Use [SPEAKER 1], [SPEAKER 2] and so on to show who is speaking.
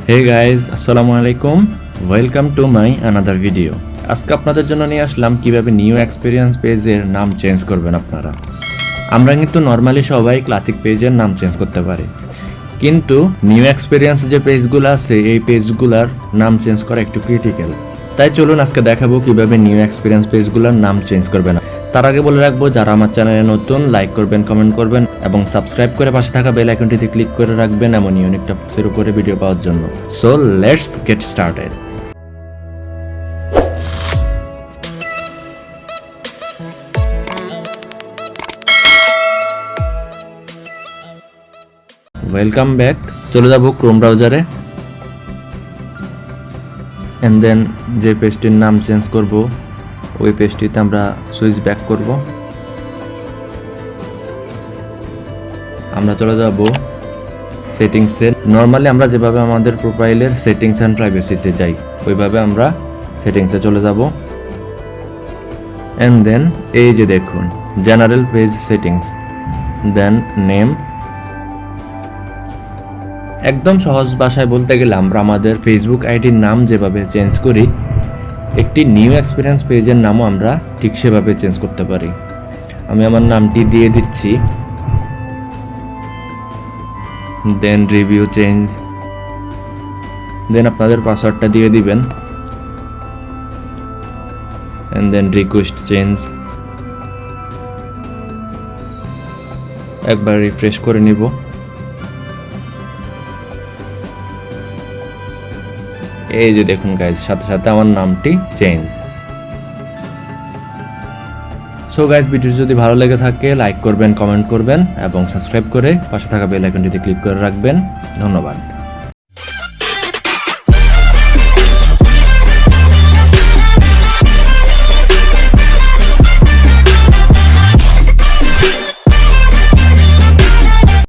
[SPEAKER 1] Hey guys, আসসালামু আলাইকুম, welcome to my another video. আজকে আপনাদের জন্য নিয়ে আসলাম কিভাবে নিউ এক্সপিরিয়েন্স পেজের নাম চেঞ্জ করবেন আপনারা। আমরা কিন্তু নর্মালি সবাই ক্লাসিক পেজের নাম চেঞ্জ করতে পারি, কিন্তু নিউ এক্সপিরিয়েন্স যে পেজগুলো আছে এই পেজগুলোর নাম চেঞ্জ করা একটু ক্রিটিক্যাল। তাই চলুন আজকে দেখাবো কিভাবে নিউ এক্সপিরিয়েন্স পেজগুলোর নাম চেঞ্জ করবেন। তার আগে বলে রাখবো, যারা আমার চ্যানেলে নতুন লাইক করবেন, কমেন্ট করবেন এবং সাবস্ক্রাইব করে পাশে থাকা বেল আইকনটিতে ক্লিক করে রাখবেন এমন ইউনিক টপিকসের উপরে ভিডিও পাওয়ার জন্য। So let's get started. Welcome back. চলে যাব ক্রোম ব্রাউজারে এন্ড দেন যে পেজটির নাম চেঞ্জ করব ওই পেজটিতে আমরা সুইচ ব্যাক করব। আমরা চলে যাব সেটিংসে। নর্মালি আমরা যেভাবে আমাদের প্রোফাইলের সেটিংস অ্যান্ড প্রাইভেসিতে যাই ওইভাবে আমরা সেটিংসে চলে যাব এন্ড দেন এই যে দেখুন general page settings, then name. একদম সহজ ভাষায় বলতে গেলে আমরা আমাদের ফেসবুক আইডির নাম যেভাবে চেঞ্জ করি একটি নিউ এক্সপিরিয়েন্স পেজের নামও আমরা ঠিক সেভাবে চেঞ্জ করতে পারি। আমি আমার নামটি দিয়ে দিচ্ছি, দেন রিভিউ চেঞ্জ, দেন আপনাদের পাসওয়ার্ডটা দিয়ে দিবেন এন্ড দেন রিকোয়েস্ট চেঞ্জ। একবার রিফ্রেশ করে নিব। এই যে দেখুন গাইজ, সাথে সাথে আমার নামটি চেঞ্জ। সো গাইজ, ভিডিও যদি ভালো লেগে থাকে লাইক করবেন, কমেন্ট করবেন এবং সাবস্ক্রাইব করে পাশে থাকা বেল আইকনটিতে ক্লিক করে রাখবেন। ধন্যবাদ।